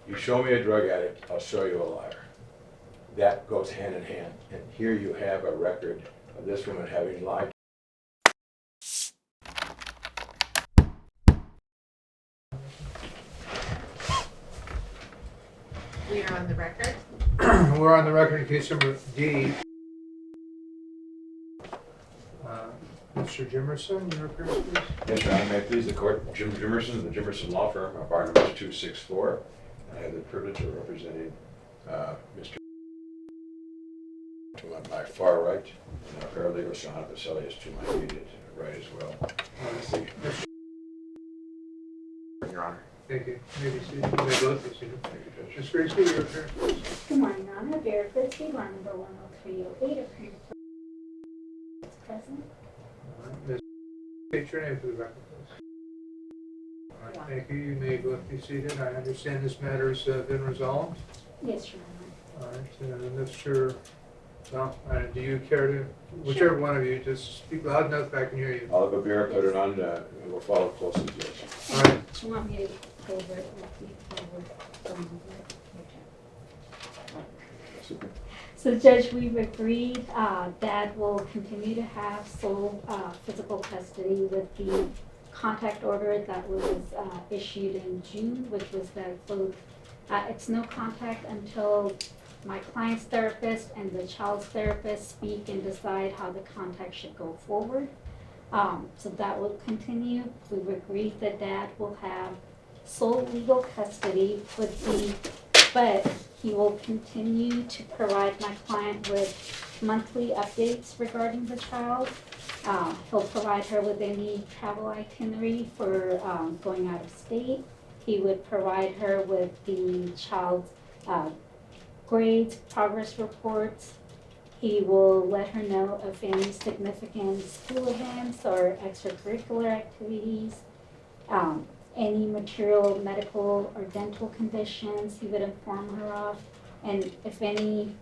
You show me a drug addict, I'll show you a liar. That goes hand in hand. And here you have a record of this woman having lied. We are on the record. We're on the record in case number D. Mr. Jimmerson, your appearance, please. Yes, Your Honor, may it please the court, Jim Jimmerson, the Jimmerson Law Firm, our bar number is 264. I have the privilege of representing Mr. to my far right, and our paralegal, Shana Vasily, is to my immediate right as well. Your Honor. Thank you. You may be seated. You may both be seated. Thank you, Judge. Ms. Grigsby, your appearance, please. Good morning, Your Honor. Abira Grigsby, bar number 10308, appearing for present. All right. Ms. State your name for the record, please. All right, thank you. You may both be seated. I understand this matter has been resolved. Yes, Your Honor. All right, Mr. Well, do you care to, whichever one of you, just speak loud enough that I can hear you. I'll have Abira put it on, and we'll follow closely, Judge. All right. Do you want me to go over it with you? Super. So, Judge, we've agreed that we'll continue to have sole physical custody with the contact order that was issued in June, which was that both, it's no contact until my client's therapist and the child's therapist speak and decide how the contact should go forward. So that will continue. We've agreed that Dad will have sole legal custody but he will continue to provide my client with monthly updates regarding the child. He'll provide her with any travel itinerary for going out of state. He would provide her with the child's grades, progress reports. He will let her know of any significant school events or extracurricular activities. Any material, medical, or dental conditions he would inform her of. And if any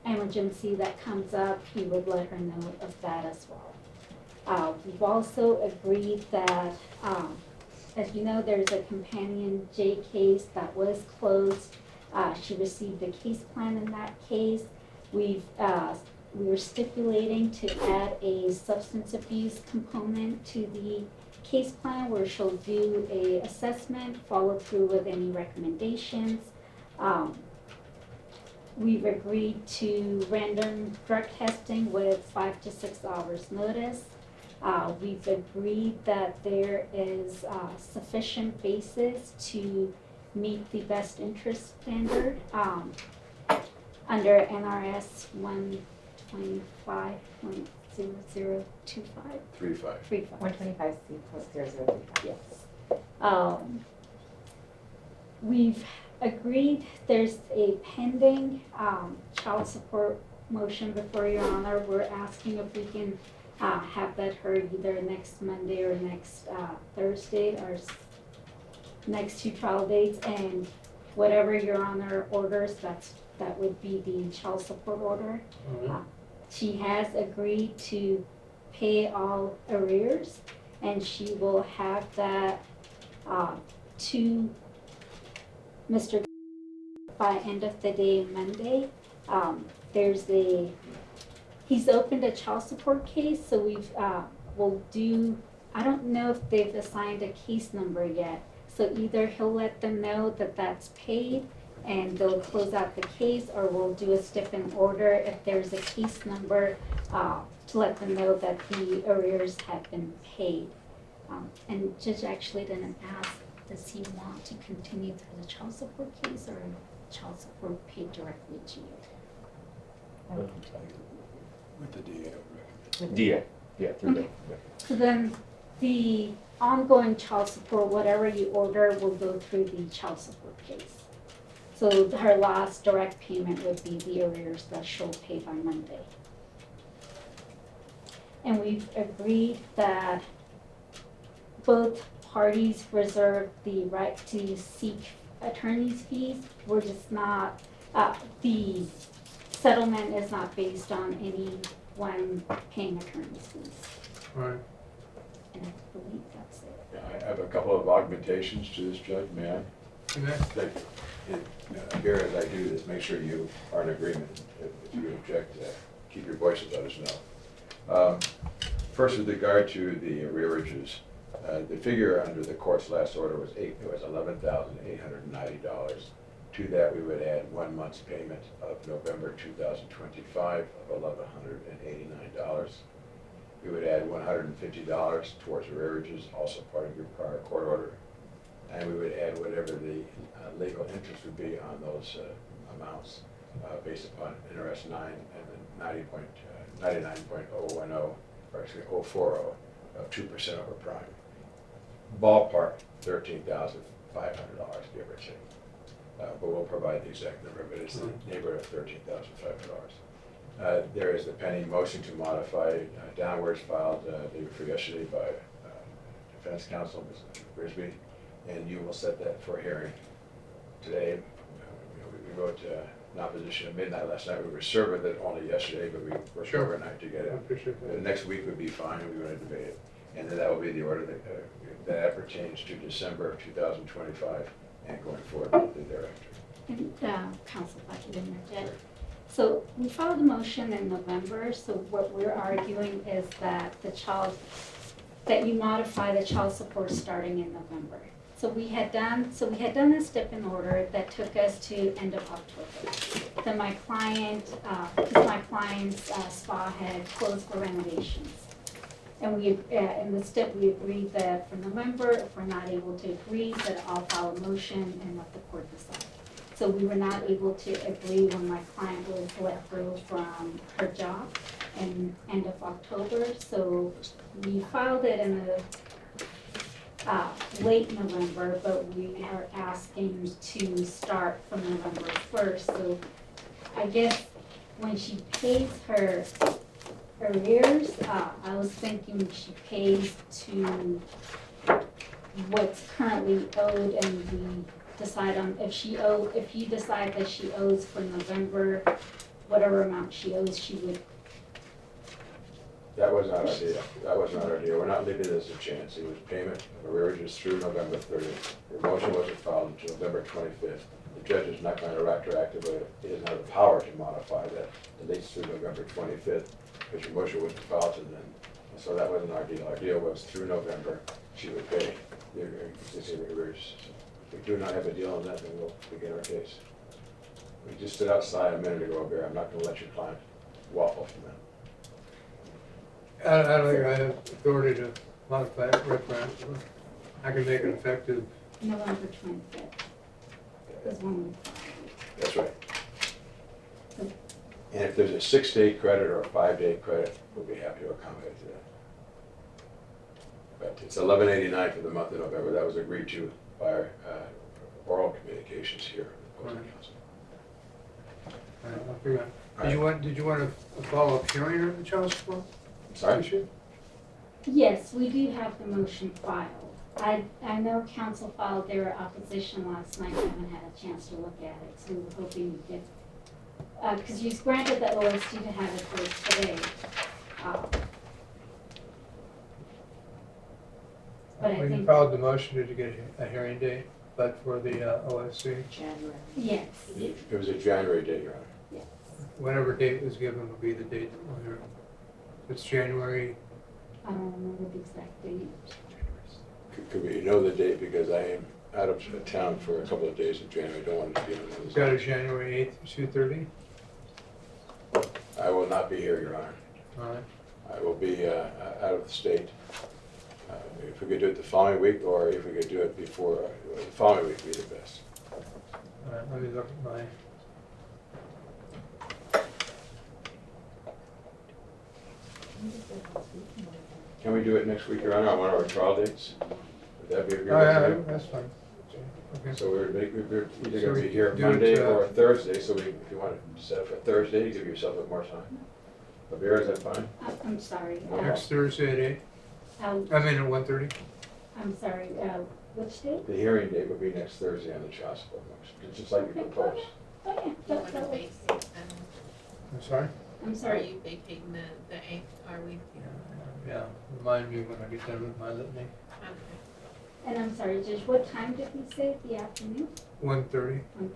emergency that comes up, he would let her know of that as well. We've also agreed that, as you know, there's a companion J case that was closed. She received a case plan in that case. We were stipulating to add a substance abuse component to the case plan where she'll do a assessment, follow through with any recommendations. We've agreed to random drug testing with 5 to 6 hours notice. We've agreed that there is sufficient basis to meet the best interest standard under NRS 125.0025. 3-5. 125C+0035. Yes. We've agreed there's a pending child support motion before Your Honor. We're asking if we can have that heard either next Monday or next Thursday, our next 2 trial dates, and whatever Your Honor orders, that would be the child support order. She has agreed to pay all arrears, and she will have that to Mr. by end of the day Monday. He's opened a child support case, so I don't know if they've assigned a case number yet. So either he'll let them know that that's paid and they'll close out the case, or we'll do a stip and order if there's a case number to let them know that the arrears have been paid. And Judge actually didn't ask, does he want to continue through the child support case or child support paid directly to you? With the DA, I would recommend. DA. Yeah, through Okay. So then the ongoing child support, whatever you order, will go through the child support case. So her last direct payment would be the arrears that she'll pay by Monday. And we've agreed that both parties reserve the right to seek attorney's fees. We're just not, the settlement is not based on anyone paying attorney's fees. Right. And I believe that's it. Yeah, I have a couple of augmentations to this, Judge, may I? Amen. Thank you. Abira, as I do this, make sure you are in agreement. If you object, keep your voice and let us know. First, with regard to the arrearages, the figure under the court's last order was $11,890. To that, we would add 1 month's payment of November 2025 of $1,189. We would add $150 towards arrearages, also part of your prior court order. And we would add whatever the legal interest would be on those amounts based upon interest 9 and then 99.010, or actually 040 of 2% over prime. Ballpark, $13,500, give or take. But we'll provide the exact number, but it's in the neighborhood of $13,500. There is the pending motion to modify downwards filed day before yesterday by defense counsel, Ms. Grigsby, and you will set that for hearing today. We wrote an opposition at midnight last night. We were served with it only yesterday, but we worked Sure. overnight to get I it. appreciate that. Next week would be fine, we want to debate it. And then that will be the order that pertains to December of 2025 and going forward thereafter. And, Council, if I could interject. So we filed a motion in November, so what we're arguing is that that you modify the child support starting in November. So we had done a step in order that took us to end of October. Then my client's spa had closed for renovations. And we, in the step, we agreed that for November, if we're not able to agree, that I'll file a motion and let the court decide. So we were not able to agree when my client was let go from her job in end of October. So we filed it in the late November, but we are asking to start from November 1st. So I guess when she pays her arrears, I was thinking she pays to what's currently owed, and we decide on if you decide that she owes for November, whatever amount she owes, she would. That was not our deal. That was not our deal. We're not leaving this a chance. It was payment of arrearages through November 30th. Your motion wasn't filed until November 25th. The judge is not going to retroactively, he doesn't have the power to modify that at least through November 25th, because your motion wasn't filed to then. And so that wasn't our deal. Our deal was through November, she would pay the existing arrears. If we do not have a deal on that, then we'll begin our case. We just stood outside a minute ago, Abira. I'm not going to let your client waffle from that. I don't think I have authority to modify it retroactively. I can make it effective. November 25th is when we filed. That's right. And if there's a 6-day credit or a 5-day credit, we'll be happy to accommodate that. But it's $11.89 for the month of November. That was agreed to by our oral communications here in the opposing council. I'll figure out. Did you want a follow-up hearing on the child support Sorry? issue? Yes, we do have the motion filed. I know council filed their opposition last night. I haven't had a chance to look at it, so we're hoping to get, because you granted the OST to have it for us today. But I When you think, filed the motion, did you get a hearing date, but for the OSC? January. yes, It was a January date, Your Honor. yes. Whatever date was given will be the date that we'll hear. If it's January, I don't remember the exact date. Could we know the date, because I am out of town for a couple of days in January. I don't want it to be on is that a another. January 8th, 2:30? I will not be here, Your Honor. All right. I will be out of the state. If we could do it the following week, or if we could do it before, the following week would be the best. All right, let me look at my, Can we do it next week, Your Honor, on one of our trial dates? Would that be oh, agreeable yeah, to you? that's fine. Okay. So we're either going So to we be here do it, Monday or Thursday, so if you want to set up for Thursday, give yourself a bit more time. Abira, is that fine? I'm sorry. Next Thursday at 8, I mean at 1:30? I'm sorry, which date? The hearing date would be next Thursday on the child support motion, it's just like you proposed. Oh, yeah, You that want to works. base it, I'm sorry? I'm are sorry. you vacating the 8th, are we? Yeah, remind me when I get done with my litany. Okay. And I'm sorry, Judge, what time did we say? The afternoon? 1:30. 1:30.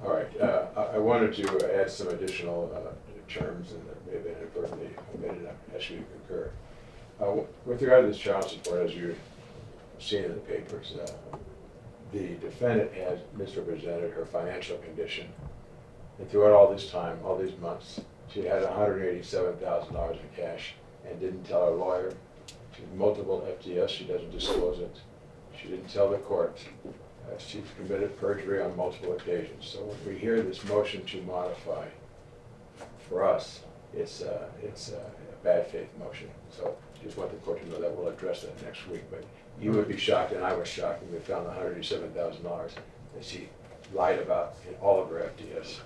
All right, I wanted to add some additional terms and that may have been inadvertently omitted. I ask you to concur. With regard to this child support, as you've seen in the papers, the defendant has misrepresented her financial condition. And throughout all this time, all these months, she had $187,000 in cash and didn't tell her lawyer. She had multiple FTS, she doesn't disclose it. She didn't tell the court. She's committed perjury on multiple occasions. So when we hear this motion to modify, for us, it's a bad faith motion. So just want the court to know that we'll address that next week. But you would be shocked, and I was shocked, when we found $187,000 that she lied about in all of her FDS,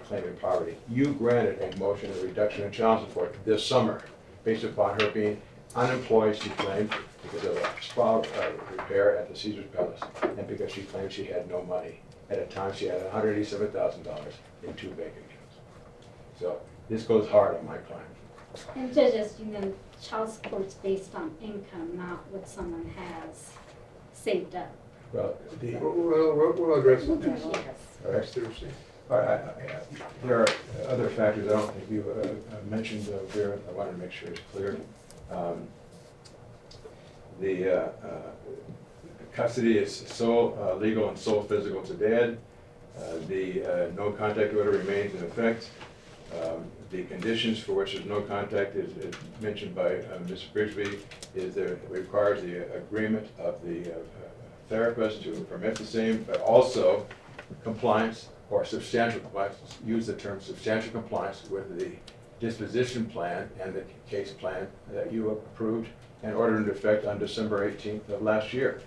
claiming poverty. You granted a motion of reduction in child support this summer based upon her being unemployed, she claimed, because of a spa repair at the Caesar's Palace, and because she claimed she had no money. At a time, she had $187,000 in 2 bank accounts. So this goes hard on my client. And Judge, as you know, child support's based on income, not what someone has saved up. Well, We'll address it next all right. next Thursday. All right, there are other factors I don't think you mentioned, Vera. I wanted to make sure it's clear. The custody is sole legal and sole physical to dad. The no contact order remains in effect. The conditions for which there's no contact is mentioned by Ms. Grigsby, is there requires the agreement of the therapist to permit the same, but also compliance or substantial compliance, use the term substantial compliance with the disposition plan and the case plan that you approved and ordered into effect on December 18th of last year.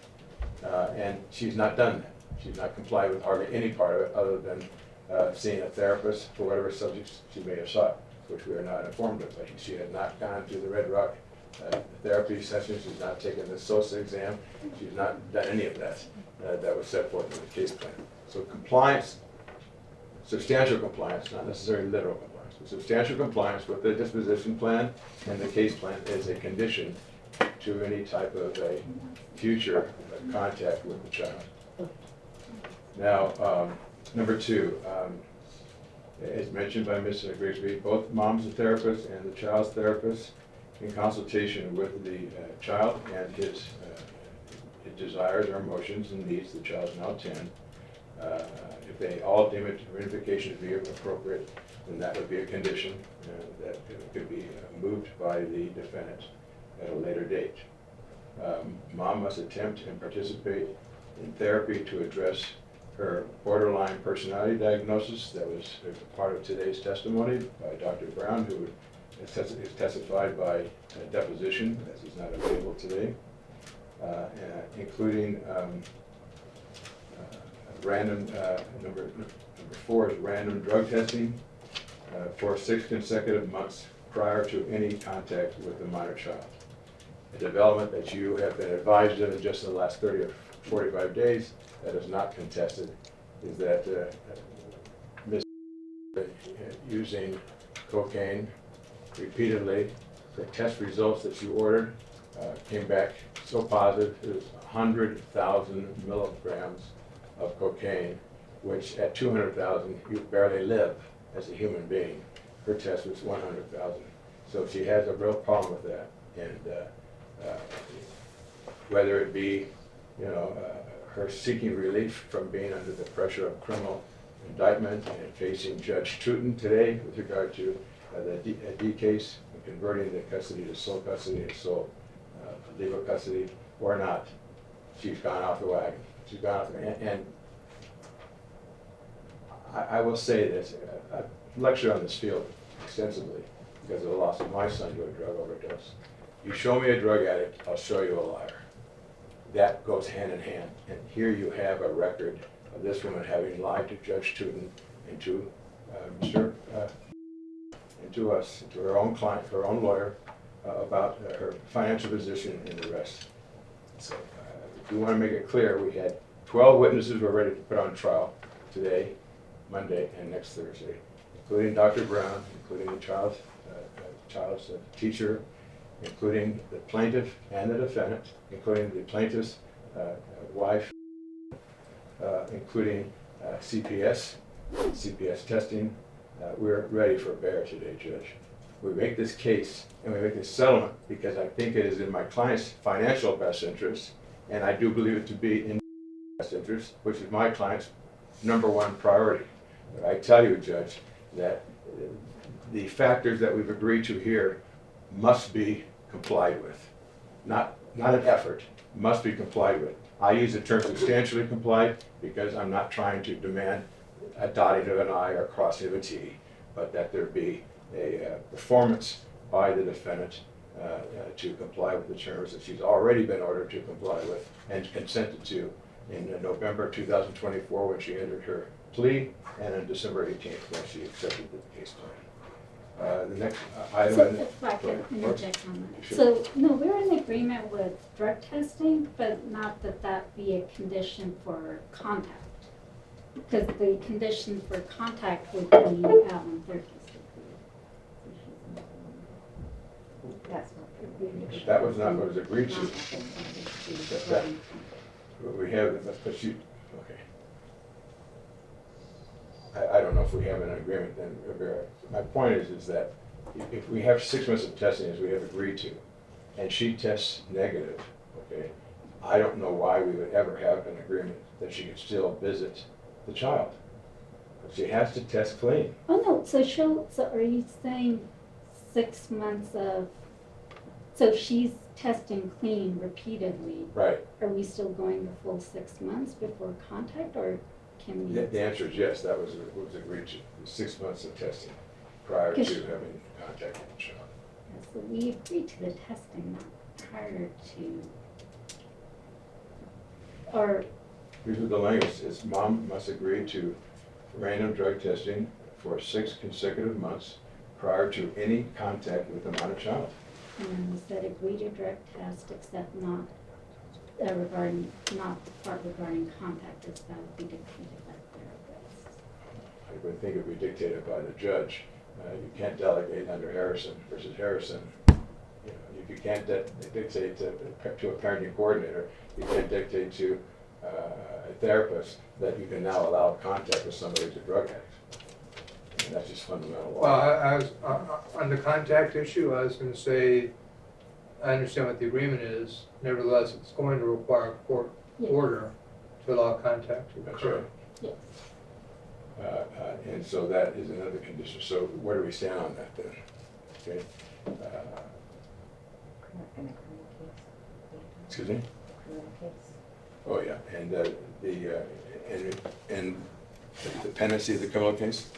And she's not done that. She's not complied with hardly any part of it other than seeing a therapist for whatever subjects she may have sought, which we are not informed of. But she had not gone to the Red Rock therapy session, she's not taken the SOSA exam, she's not done any of that that was set forth in the case plan. So compliance, substantial compliance, not necessarily literal compliance, but substantial compliance with the disposition plan and the case plan is a condition to any type of a future contact with the child. Now, number 2, as mentioned by Ms. Grigsby, both mom's a therapist and the child's therapist, in consultation with the child and his desires or emotions and needs, the child's now 10. If they all deem it reunification to be appropriate, then that would be a condition that could be moved by the defendant at a later date. Mom must attempt and participate in therapy to address her borderline personality diagnosis that was part of today's testimony by Dr. Brown, who is testified by deposition, as is not available today, including random, number 4 is random drug testing for 6 consecutive months prior to any contact with the minor child. A development that you have been advised of in just the last 30 or 45 days that is not contested is that Ms. using cocaine repeatedly. The test results that you ordered came back so positive. It was 100,000 milligrams of cocaine, which at 200,000 you barely live as a human being. Her test was 100,000. So she has a real problem with that. And whether it be, her seeking relief from being under the pressure of criminal indictment and facing Judge Teuton today with regard to the D case, and converting the custody to sole custody and sole legal custody, or not, she's gone off the wagon. She's gone off the wagon. And I will say this, I've lectured on this field extensively because of the loss of my son to a drug overdose. You show me a drug addict, I'll show you a liar. That goes hand in hand. And here you have a record of this woman having lied to Judge Teuton and to and to us, to her own client, her own lawyer, about her financial position and the rest. So if you want to make it clear, we had 12 witnesses who are ready to put on trial today, Monday, and next Thursday, including Dr. Brown, including the child's teacher, including the plaintiff and the defendant, including the plaintiff's wife, including CPS testing. We're ready for bear today, Judge. We make this case and we make this settlement because I think it is in my client's financial best interest, and I do believe it to be in best interest, which is my client's #1 priority. But I tell you, Judge, that the factors that we've agreed to here must be complied with. Not an effort, must be complied with. I use the term substantially complied because I'm not trying to demand a dotting of an I or crossing of a T, but that there be a performance by the defendant to comply with the terms that she's already been ordered to comply with and consented to in November 2024 when she entered her plea, and on December 18th when she accepted the case plan. The next item. So if I can interject on that. Sure. So, no, we're in agreement with drug testing, but not that that be a condition for contact. Because the condition for contact would be their That's not. That was not what was agreed to. We have, but she, okay. I don't know if we have an agreement then, Abira. My point is that if we have 6 months of testing as we have agreed to, and she tests negative, okay, I don't know why we would ever have an agreement that she could still visit the child. But she has to test clean. Oh, no, so are you saying 6 months of, so she's testing clean repeatedly? Right. Are we still going the full 6 months before contact, or can we? The answer is yes, that was what was agreed to, 6 months of testing prior to having contact with the child. So we agreed to the testing, not prior to, or, Here's what the language is: mom must agree to random drug testing for 6 consecutive months prior to any contact with the minor child. and then we said agree to drug test except not regarding, not the part regarding contact, as that would be dictated by the therapist. I would think it would be dictated by the judge. You can't delegate under Harrison versus Harrison. You know, if you can't dictate to a parenting coordinator, you can't dictate to a therapist that you can now allow contact with somebody who's a drug addict. And that's just fundamental law. Well, on the contact issue, I was going to say, I understand what the agreement is. Nevertheless, it's going to require a court Yes. order to allow contact to That's occur. right. Yes. And so that is another condition. So where do we stand on that then? Okay. In a criminal case. Excuse me? Criminal case. Oh, yeah, and the pendency of the criminal case?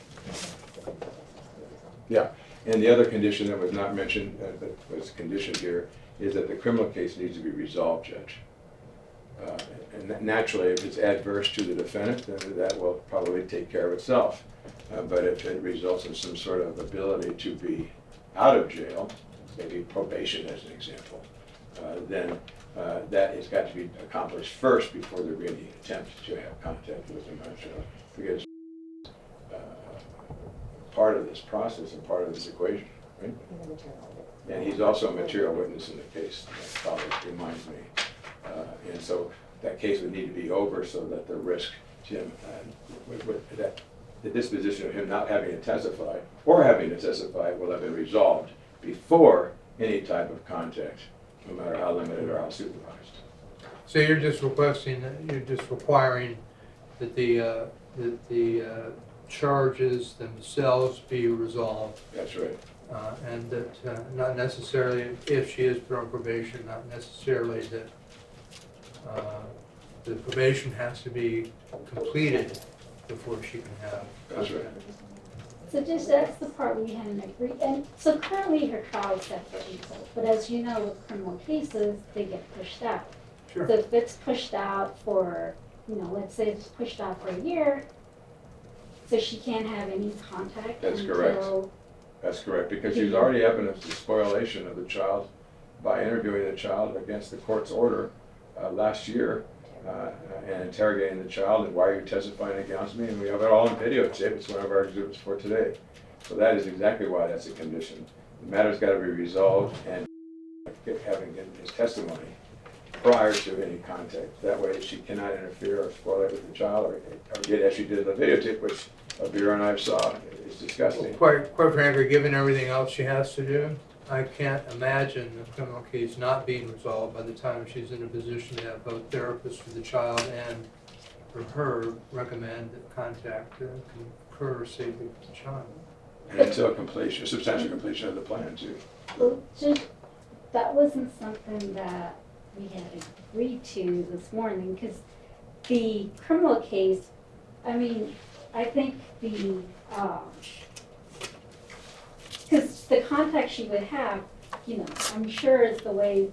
Yeah, and the other condition that was not mentioned, but was conditioned here, is that the criminal case needs to be resolved, Judge. And naturally, if it's adverse to the defendant, then that will probably take care of itself. But if it results in some sort of ability to be out of jail, maybe probation as an example, then that has got to be accomplished first before there be any attempt to have contact with the minor child. Because part of this process and part of this equation, right? And he's also a material witness in the case, that colleague reminds me. And so that case would need to be over so that the risk to him, that the disposition of him not having to testify or having to testify will have been resolved before any type of contact, no matter how limited or how supervised. So you're just requesting, you're just requiring that the charges themselves be resolved, That's right. and that not necessarily, if she is put on probation, not necessarily that the probation has to be completed before she can have. That's right. So just, that's the part we hadn't agreed, and so currently her trial is set for April, but as you know, with criminal cases, they get pushed out. Sure. So if it's pushed out for, let's say it's pushed out for a year, so she can't have any contact That's until. correct. That's correct, because she's already evidenced the spoliation of the child by interviewing the child against the court's order last year and interrogating the child, and why are you testifying against me? And we have it all on videotape. It's one of our exhibits for today. So that is exactly why that's a condition. The matter's got to be resolved, and having his testimony prior to any contact. That way she cannot interfere or spoil it with the child or get, as she did in the videotape, which Abira and I saw, is disgusting. Quite frankly, given everything else she has to do, I can't imagine the criminal case not being resolved by the time she's in a position to have both therapists for the child and for her recommend that contact concur safely with the child. And until completion, substantial completion of the plan too. Well, just, that wasn't something that we had agreed to this morning, because the criminal case, I mean, I think the, because the contact she would have, you know, I'm sure is the way,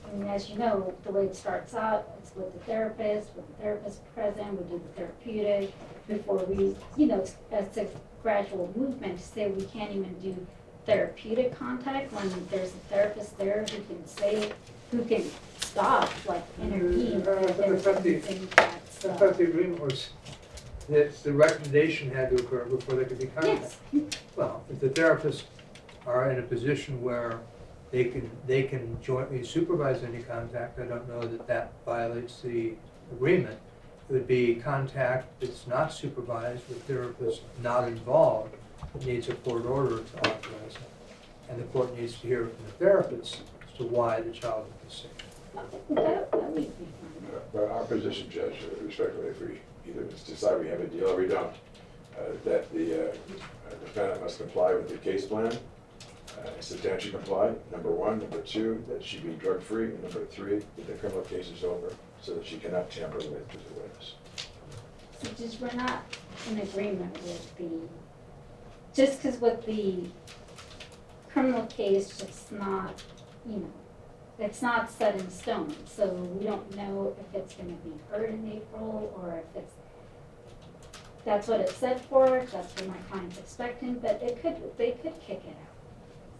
I mean, as you know, the way it starts out, it's with the therapist present, we do the therapeutic, before we, you know, it's a gradual movement to say we can't even do therapeutic contact when there's a therapist there who can say, who can stop, like intervene. I thought the agreement was that the recommendation had to occur before there could be contact. Yes, Well, if the therapists are in a position where they can jointly supervise any contact, I don't know that that violates the agreement. It would be contact that's not supervised with therapists not involved. It needs a court order to authorize it. And the court needs to hear from the therapist as to why the child is sick. that would be fine. But our position, Judge, respectfully, if we either decide we have a deal or we don't, that the defendant must comply with the case plan, substantially comply, number one. Number two, that she be drug-free. And number three, that the criminal case is over so that she cannot tamper with the witness. So just, we're not in agreement with the, just because with the criminal case, it's not, you know, it's not set in stone, so we don't know if it's gonna be heard in April, or if it's, that's what it's set for, that's what my client's expecting, but they could kick it out.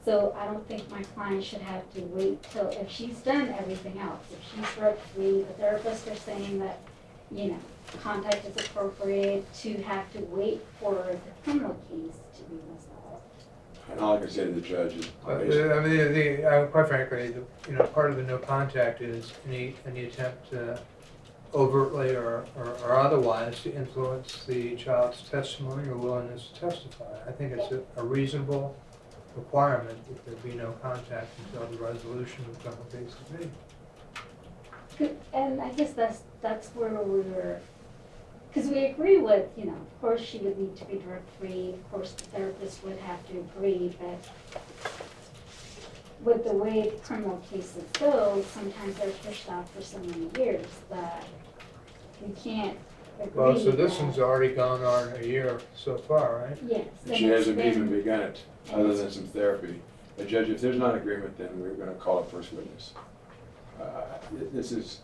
So I don't think my client should have to wait till, if she's done everything else, if she's drug-free, the therapists are saying that, you know, contact is appropriate, to have to wait for the criminal case to be resolved. And all I can say to the judge is, I mean, quite frankly, you know, part of the no contact is any attempt to overtly or otherwise to influence the child's testimony or willingness to testify. I think it's a reasonable requirement that there be no contact until the resolution of the criminal case is made. And I guess that's where we were, because we agree with, you know, of course she would need to be drug-free, of course the therapist would have to agree, but with the way criminal cases go, sometimes they're pushed out for so many years that we can't agree. Well, so this that- one's already gone on a year so far, right? Yes. and and she it's hasn't been- even begun it, other than some therapy. But Judge, if there's not agreement, then we're gonna call a first witness. This is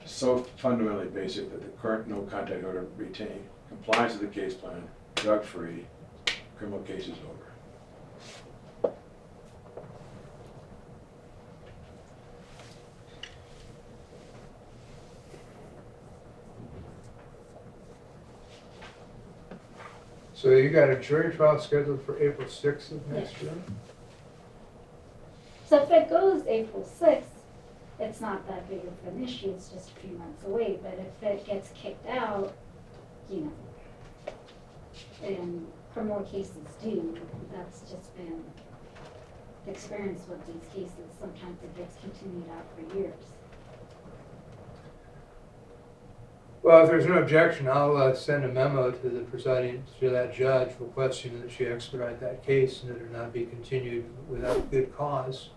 so fundamentally basic that the current no contact order retain compliance with the case plan, drug-free, criminal case is over. So you got a jury trial scheduled for April 6th of next Yes. year? So if it goes April 6th, it's not that big of an issue, it's just a few months away, but if it gets kicked out, you know, and criminal cases do, that's just been the experience with these cases, sometimes it gets continued out for years. Well, if there's no objection, I'll send a memo to the presiding, to that judge requesting that she expedite that case and that it not be continued without good cause,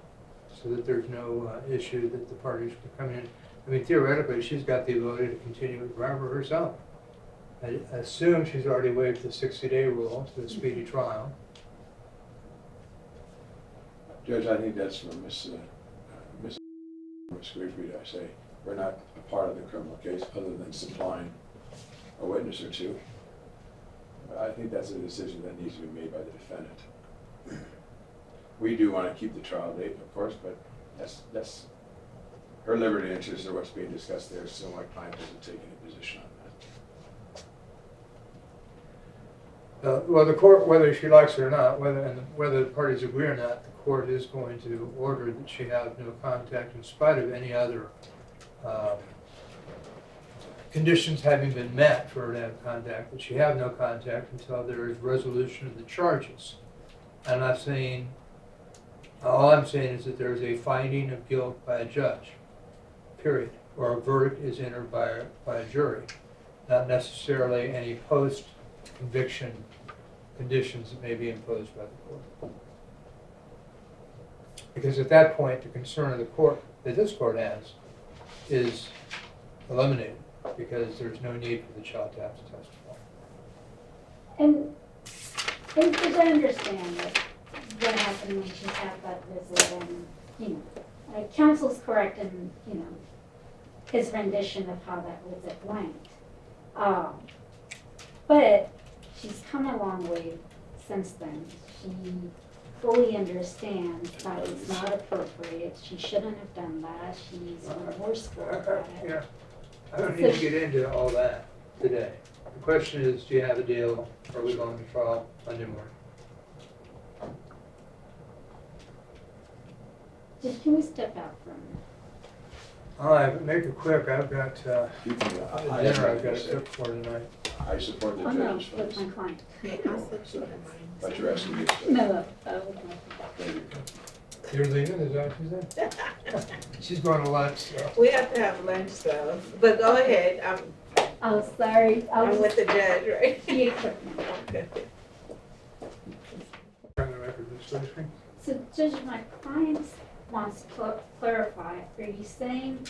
so that there's no issue that the parties can come in. I mean, theoretically, she's got the ability to continue it forever herself. I assume she's already waived the 60-day rule to the speedy trial. Judge, I think that's from Miss Grigsby, I say, we're not a part of the criminal case other than supplying a witness or two. I think that's a decision that needs to be made by the defendant. We do want to keep the trial date, of course, but that's her liberty interests are what's being discussed there, so my client doesn't take any position on that. Well, the court, whether she likes it or not, whether the parties agree or not, the court is going to order that she have no contact in spite of any other conditions having been met for her to have contact, that she have no contact until there is resolution of the charges. I'm not saying, all I'm saying is that there is a finding of guilt by a judge, period, or a verdict is entered by a jury, not necessarily any post-conviction conditions that may be imposed by the court. Because at that point, the concern of the court, that this court has, is eliminated, because there's no need for the child to have to testify. And because I understand what happened when she had that visit, and, you know, counsel's correct in, you know, his rendition of how that visit went. But she's come a long way since then. She fully understands that it's not appropriate. She shouldn't have done that. She's remorseful about it. Yeah, I don't need to get into all that today. The question is, do you have a deal, or are we going to trial Monday morning? Just can we step out for a minute? All right, but make it quick, I've got dinner I I've got to cook for tonight. I support the Oh, no, judge's with funds. my client. Yeah, I'll slip you in But mine. you're asking me to. No, with my client. There you go. You're leaving, is that what she said? She's going to lunch, so. We have to have lunch though, but go ahead, Oh, sorry. I I'm was with the judge, right? the equipment. Okay. Turn the record this way, please. So Judge, my client wants to clarify, are you saying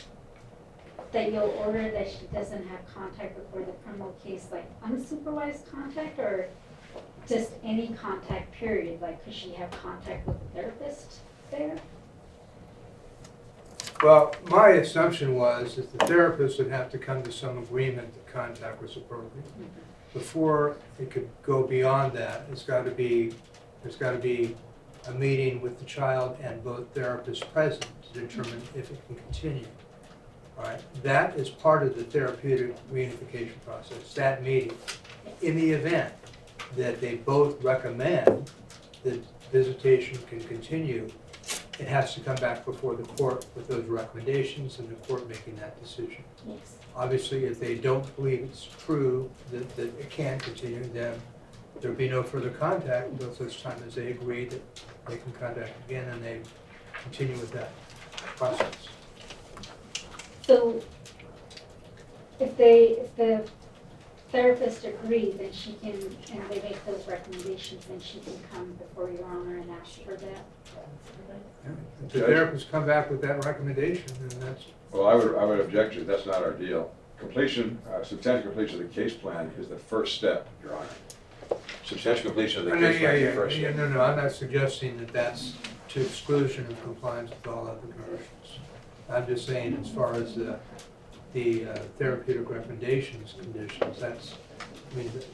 that you'll order that she doesn't have contact before the criminal case, like unsupervised contact, or just any contact period? Like, could she have contact with the therapist there? Well, my assumption was that the therapist would have to come to some agreement that contact was appropriate. Before it could go beyond that, there's got to be a meeting with the child and both therapists present to determine if it can continue. All right, that is part of the therapeutic reunification process, that meeting. In the event that they both recommend that visitation can continue, it has to come back before the court with those recommendations and the court making that decision. Yes. Obviously, if they don't believe it's true that it can continue, then there'll be no further contact until such time as they agree that they can contact again and they continue with that process. So if the therapist agrees, then she can, and they make those recommendations, then she can come before Your Honor and ask for that. If the therapist come back with that recommendation, then that's, Well, I would object to, that's not our deal. Completion, substantial completion of the case plan is the first step, Your Honor. Substantial completion of the case plan is the first step. No, I'm not suggesting that that's to exclusion of compliance with all other conditions. I'm just saying as far as the therapeutic recommendations conditions,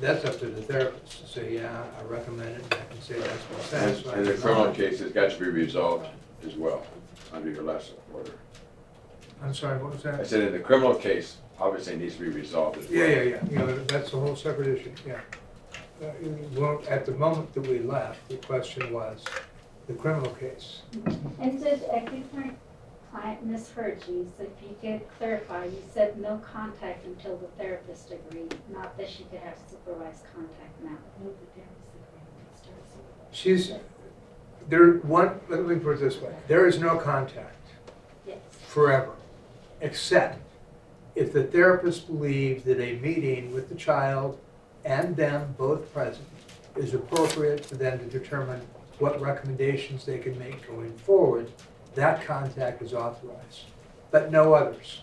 that's up to the therapist to say, yeah, I recommend it, and I can say that's been satisfied. And the criminal case has got to be resolved as well, under your last order. I'm sorry, what was that? I said in the criminal case, obviously it needs to be resolved as well. Yeah, you know, that's a whole separate issue, yeah. Well, at the moment that we left, the question was the criminal case. And Judge, I think my client misheard you, so if you could clarify, you said no contact until the therapist agreed, not that she could have supervised contact now. Let me put it this way, there is no contact Yes. forever, except if the therapist believes that a meeting with the child and them both present is appropriate for them to determine what recommendations they can make going forward, that contact is authorized, but no others.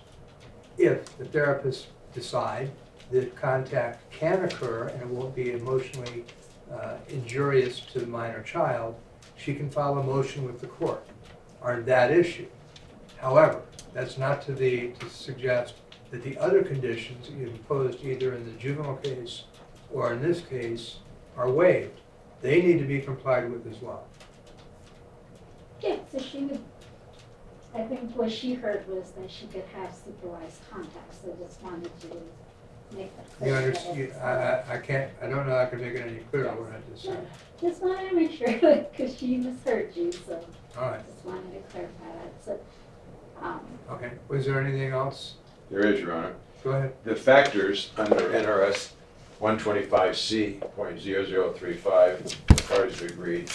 If the therapists decide that contact can occur and it won't be emotionally injurious to the minor child, she can file a motion with the court on that issue. However, that's not to suggest that the other conditions imposed either in the juvenile case or in this case are waived. They need to be complied with as well. Yeah, so she would, I think what she heard was that she could have supervised contact, so just wanted to make that You clear. understand, I can't, I don't know how I can make it any clearer what I just said. Just wanted to make sure, because she misheard you, so All right, just wanted to clarify that, so, okay. Was there anything else? There is, Your Honor. Go ahead. The factors under NRS 125C.0035, the parties have agreed,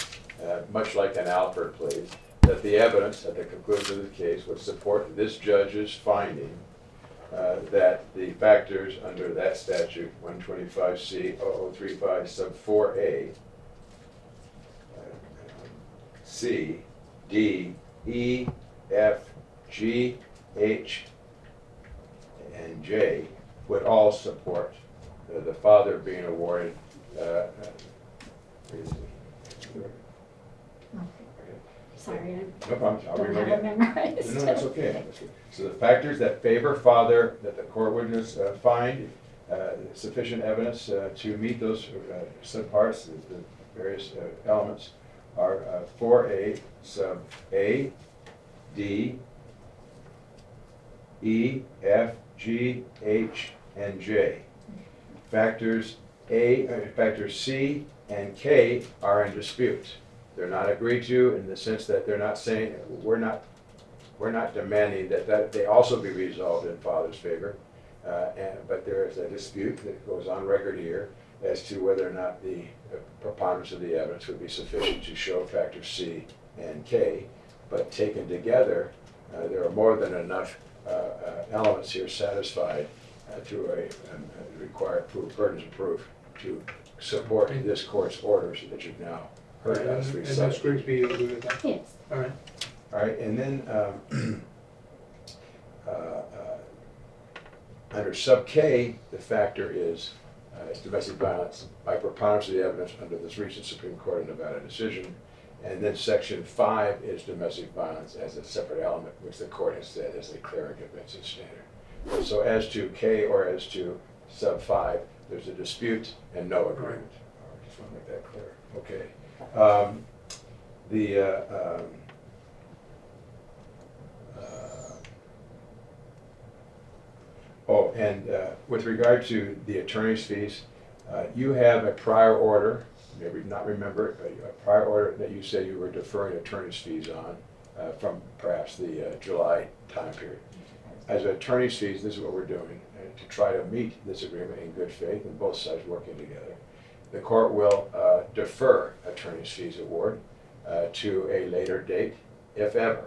much like an Alford plea, that the evidence at the conclusion of the case would support this judge's finding that the factors under that statute, 125C.0035 sub 4A, C, D, E, F, G, H, and J would all support the father being awarded. sorry, No problem. I I'll don't read have it it again. memorized. No, that's okay. That's good. So the factors that favor father, that the court would just find sufficient evidence to meet those subparts, the various elements, are 4A sub A, D, E, F, G, H, and J. Factors C and K are in dispute. They're not agreed to in the sense that they're not saying, we're not demanding that they also be resolved in father's favor. But there is a dispute that goes on record here as to whether or not the preponderance of the evidence would be sufficient to show factors C and K. But taken together, there are more than enough elements here satisfied to require burdens of proof to support this court's orders that you've now heard us And recite. Ms. Grigsby, you agree with that? Yes, All right. All right, and then under sub K, the factor is domestic violence by preponderance of the evidence under this recent Supreme Court of Nevada decision. And then section 5 is domestic violence as a separate element, which the court has said is a clear and convincing standard. So as to K or as to sub 5, there's a dispute and no agreement. I just want to make that clear. Okay. With regard to the attorney's fees, you have a prior order, maybe not remember it, but a prior order that you said you were deferring attorney's fees on from perhaps the July time period. As attorney's fees, this is what we're doing to try to meet this agreement in good faith and both sides working together. The court will defer attorney's fees award to a later date, if ever.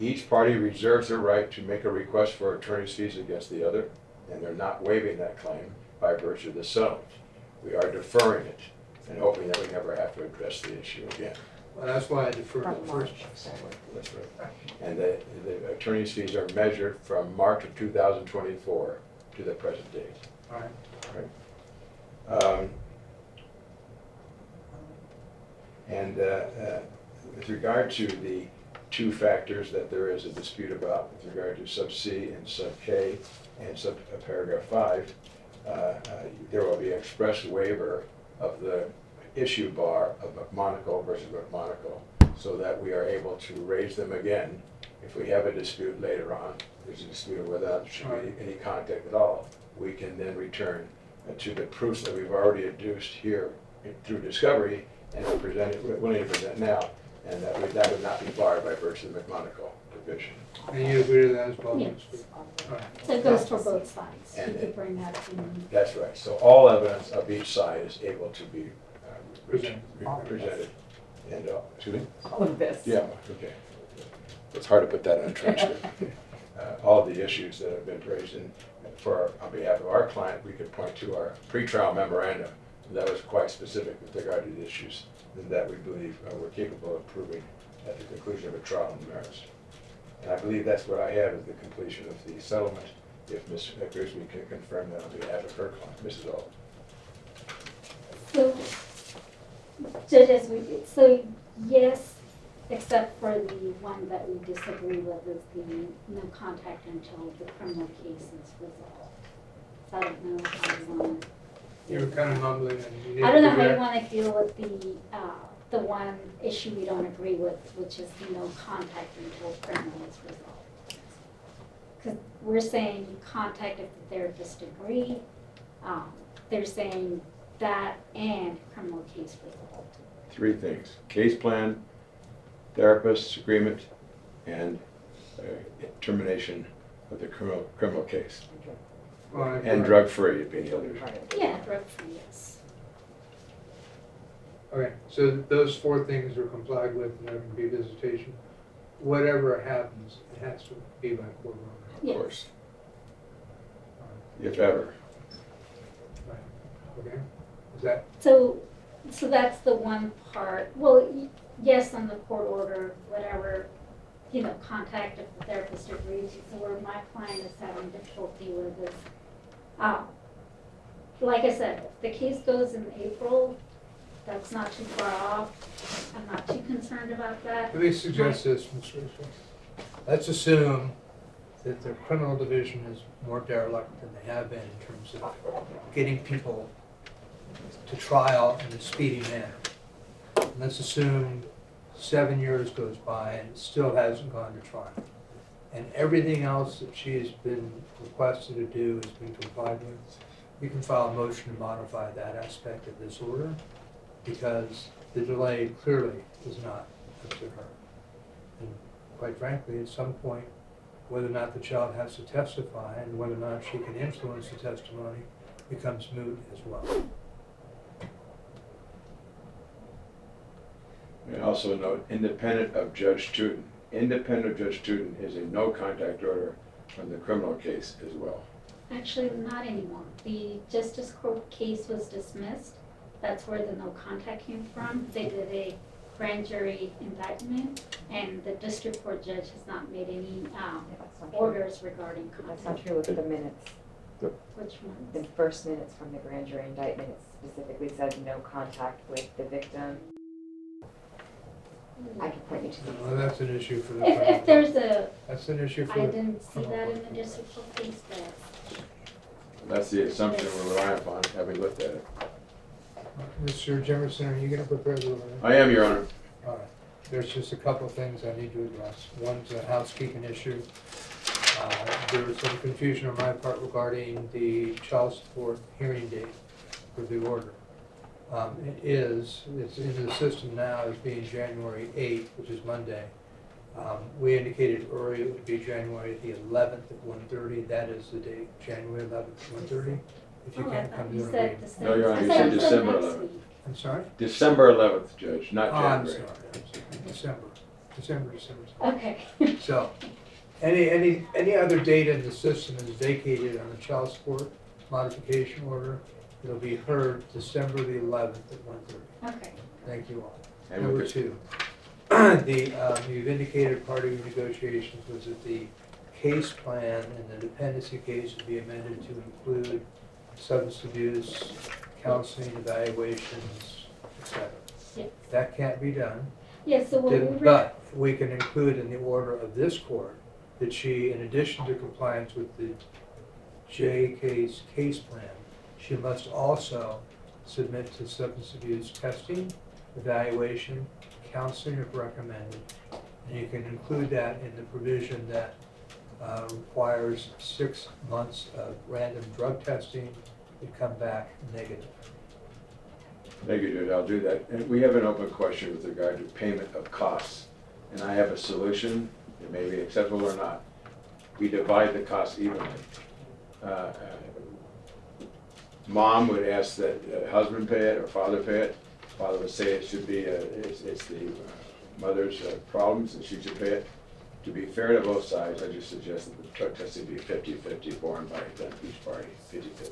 Each party reserves the right to make a request for attorney's fees against the other, and they're not waiving that claim by virtue of the settlement. We are deferring it and hoping that we never have to address the issue again. Well, that's why I deferred From it March first. forward. That's right. And the attorney's fees are measured from March of 2024 to the present date. All right. With regard to the two factors that there is a dispute about, with regard to sub C and sub K and sub paragraph 5, there will be express waiver of the issue bar of McMonagle versus McMonagle, so that we are able to raise them again if we have a dispute later on. There's a dispute of whether there should be any contact at all. We can then return to the proofs that we've already adduced here through discovery and willing to present now, and that would not be barred by virtue of the McMonagle provision. And you agree to that as well? yes. Ms. Grigsby? All right. So it goes for both sides. You And could bring that in. That's right. So all evidence of each side is able to be presented. And, excuse me? All of this. Yeah, okay. It's hard to put that in a transcript. All of the issues that have been raised, and on behalf of our client, we could point to our pretrial memorandum that was quite specific with regard to the issues that we believe we're capable of proving at the conclusion of a trial on the merits. And I believe that's what I have as the completion of the settlement, if Ms. Grigsby can confirm that on behalf of her client, Mrs. Alt. So, judges, so yes, except for the one that we disagree with is the no contact until the criminal case is resolved. So I don't know how you want to. You were kind of mumbling. And you I don't know didn't how do you that. want to deal with the one issue we don't agree with, which is the no contact until criminal is resolved. Because we're saying you contact if the therapist agree, they're saying that and criminal case result. 3 things: case plan, therapist's agreement, and termination of the criminal case. And drug-free being the other. Yeah, drug-free, yes. Okay, so those 4 things are complied with, and there can be visitation. Whatever happens, it has to be by court order. Of Yes. course, if ever. Right. Okay, is that, So that's the one part. Well, yes, on the court order, whatever, contact if the therapist agrees. So where my client is having difficulty with is, like I said, if the case goes in April, that's not too far off. I'm not too concerned about that. let me suggest this, Ms. Rachel. Let's assume that the criminal division is more derelict than they have been in terms of getting people to trial in a speedy manner. And let's assume 7 years goes by and it still hasn't gone to trial. And everything else that she has been requested to do has been complied with. You can file a motion to modify that aspect of this order because the delay clearly is not up to her. And quite frankly, at some point, whether or not the child has to testify and whether or not she can influence the testimony becomes moot as well. And also note, independent of Judge Teuton. Independent of Judge Teuton is a no contact order on the criminal case as well. Actually, not anymore. The Justice Court case was dismissed. That's where the no contact came from. They did a grand jury indictment, and the district court judge has not made any orders regarding That's not contact. true with the minutes. Which The ones? first minutes from the grand jury indictment, it specifically said no contact with the victim. I can point you to the. Well, that's an issue for the If trial. there's a, That's an issue I for the, didn't see that in the district court case, but That's the assumption we're relying upon, having looked at it. Mr. Jimmerson, are you gonna prepare the order? I am, Your Honor. All right, there's just a couple of things I need to address. One's a housekeeping issue. There was some confusion on my part regarding the child support hearing date for the order. It's in the system now as being January 8th, which is Monday. We indicated earlier it would be January the 11th at 1:30. That is the date, January 11th at 1:30. If you oh, I can't thought come to you an said agreement. December. No, Your Honor, I you thought said you December next 11th. week. I'm sorry? December 11th, Judge, not Oh, I'm January. sorry. December. Okay. So, any other data in the system is vacated on the child support modification order. It'll be heard December the 11th at 1:30. Okay. Thank you all. And Number with the- 2, you've indicated part of your negotiations was that the case plan and the dependency case would be amended to include substance abuse, counseling, evaluations, etc. Yes. That can't be done. Yeah, so what we read, But we can include in the order of this court that she, in addition to compliance with the J case plan, she must also submit to substance abuse testing, evaluation, counseling if recommended. And you can include that in the provision that requires 6 months of random drug testing to come back negative. Thank you, Judge, I'll do that. And we have an open question with regard to payment of costs. And I have a solution, it may be acceptable or not. We divide the costs evenly. Mom would ask that husband pay it or father pay it. Father would say it should be, it's the mother's problems and she should pay it. To be fair to both sides, I just suggest that the drug testing be 50-50 borne by each party, 50-50.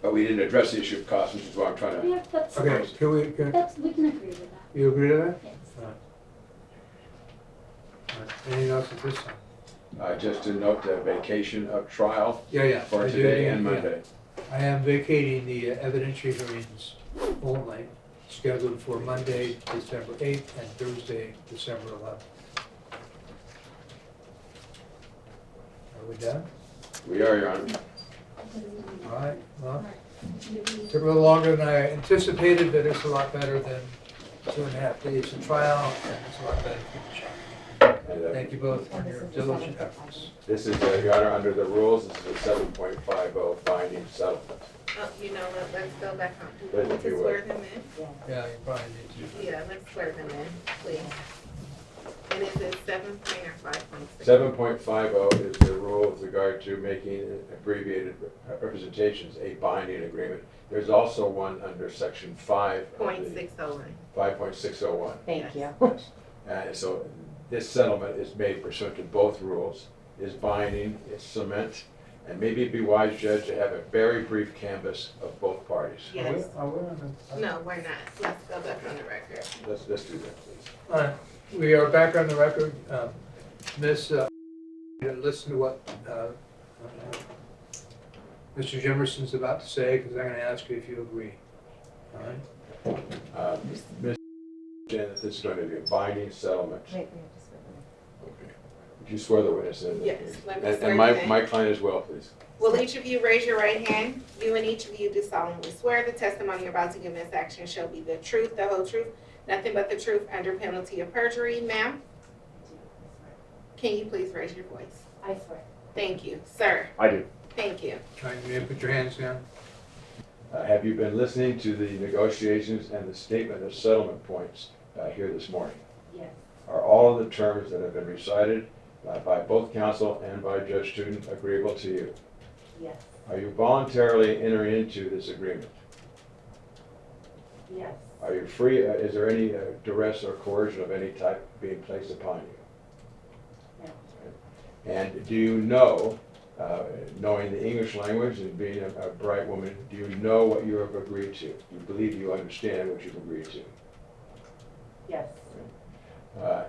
But we didn't address the issue of cost, which is why I'm trying to. yeah, that's, Okay, we can agree with that. you agree to that? Yes. All right. Anything else at this time? Just to note the vacation of trial Yeah. for I do, today yeah, and yeah. Monday. I am vacating the evidentiary hearings only, scheduled for Monday, December 8th, and Thursday, December 11th. Are we done? We are, Your Honor. All right, well, Alright. took a little longer than I anticipated, but it's a lot better than 2.5 days of trial, and it's a lot better for the child. And Thank you both for And this your is the diligent 7.5. efforts. this is, Your Honor, under the rules, this is a 7.50 binding settlement. Oh, you know what, let's go back on. Let's Let's do swear it. them in. Yeah. Yeah, you probably need to. Yeah, let's swear them in, please. And is it 7 point or 5.6? 7.50 is the rule with regard to making abbreviated representations a binding agreement. There's also one under section 5 of the 0.601. 5.601. Thank you. And so this settlement is made pursuant to both rules, is binding, it's cement, and maybe it'd be wise, Judge, to have a very brief canvass of both parties. Yes. Are we on the- No, we're not. Let's go back on the record. Let's do that, please. All right, we are back on the record. Ms., listen to what Mr. Jimmerson's about to say, because I'm going to ask you if you agree. All right? Ms. Jen, this is going to be a binding settlement. Wait, we have to swear them Okay. Would you swear the witness in? Yes, let me And swear my, you in. my client as well, please. Will each of you raise your right hand? You and each of you do solemnly swear the testimony you're about to give in this action shall be the truth, the whole truth, nothing but the truth under penalty of perjury. Ma'am, in. can you please raise your voice? I swear. Thank you. Sir, I do. thank you. All right, you may put your hands down. Have you been listening to the negotiations and the statement of settlement points here this morning? Yes. Are all of the terms that have been recited by both counsel and by Judge Teuton agreeable to you? Yes. Are you voluntarily entering into this agreement? Yes. Are you free, is there any duress or coercion of any type being placed upon you? No. And do you know, knowing the English language and being a bright woman, do you know what you have agreed to? You believe you understand what you've agreed to? Yes.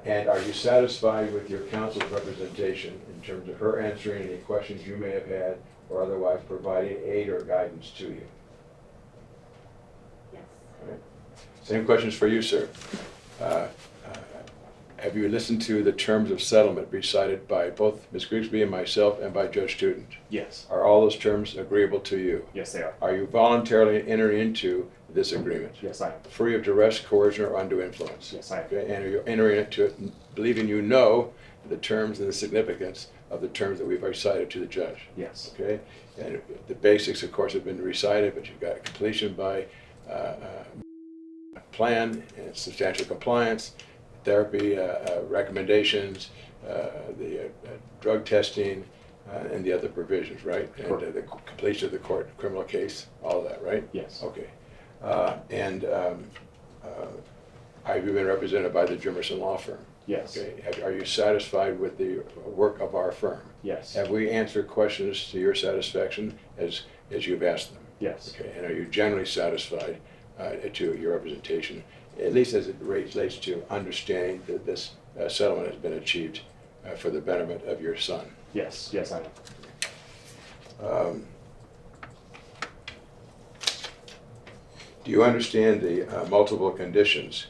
And are you satisfied with your counsel's representation in terms of her answering any questions you may have had or otherwise providing aid or guidance to you? Yes. Same questions for you, sir. Have you listened to the terms of settlement recited by both Ms. Grigsby and myself and by Judge Teuton? Yes. Are all those terms agreeable to you? Yes, they are. Are you voluntarily entering into this agreement? Yes, I am. Free of duress, coercion, or undue influence? Yes, I am. Okay, and are you entering into it believing you know the terms and the significance of the terms that we've recited to the judge? Yes. Okay, and the basics, of course, have been recited, but you've got completion by plan and substantial compliance, therapy recommendations, the drug testing, and the other provisions, right? And Correct. the completion of the court criminal case, all of that, right? Yes. Okay. Have you been represented by the Jimmerson Law Firm? Yes. Okay. Are you satisfied with the work of our firm? Yes. Have we answered questions to your satisfaction as you've asked them? Yes. Okay, and are you generally satisfied to your representation, at least as it relates to understanding that this settlement has been achieved for the betterment of your son? Yes. Yes, I am. Do you understand the multiple conditions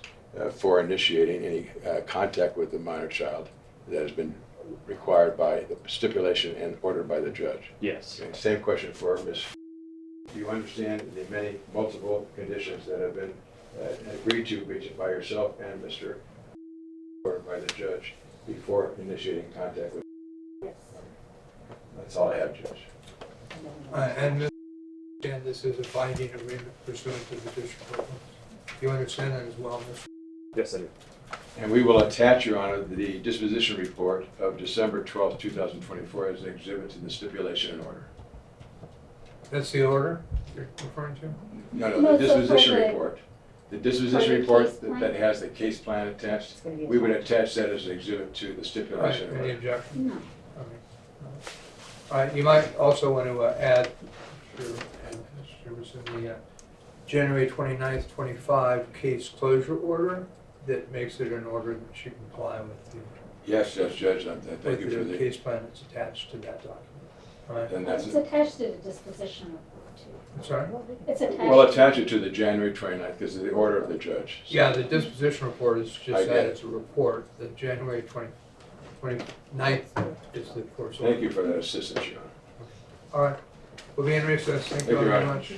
for initiating any contact with the minor child that has been required by the stipulation and ordered by the judge? Yes. Okay, same question for Ms. Do you understand the many multiple conditions that have been agreed to by yourself and Mr. or by the judge before initiating contact with? Yes. That's all I have, Judge. And Ms. Jen, this is a binding agreement pursuant to the district court. You understand that as well, Ms.? Yes, I do. And we will attach, Your Honor, the disposition report of December 12th, 2024 as an exhibit to the stipulation and order. That's the order you're referring to? No, No, the so for disposition the- report. The for disposition the report case plan? that has the case plan attached, It's gonna be we would attached. attach that as an exhibit to the Right, stipulation and any order. objection? No. Okay. All right, you might also want to add, Mr. Jimmerson, the January 29th, 25 case closure order that makes it an order that should comply with Yes, yes, Judge, thank you for the the, case plan that's attached to that document. All right, and that's, It's attached to the disposition report too. I'm sorry? It's attached. we'll attach it to the January 29th because of the order of the judge. So- Yeah, the disposition report is I just get that, it. it's a report. The January 29th is the course order. Thank you for that assistance, Your Honor. All right, we'll be in recess. Thank you all Thank you, very Your Honor. much.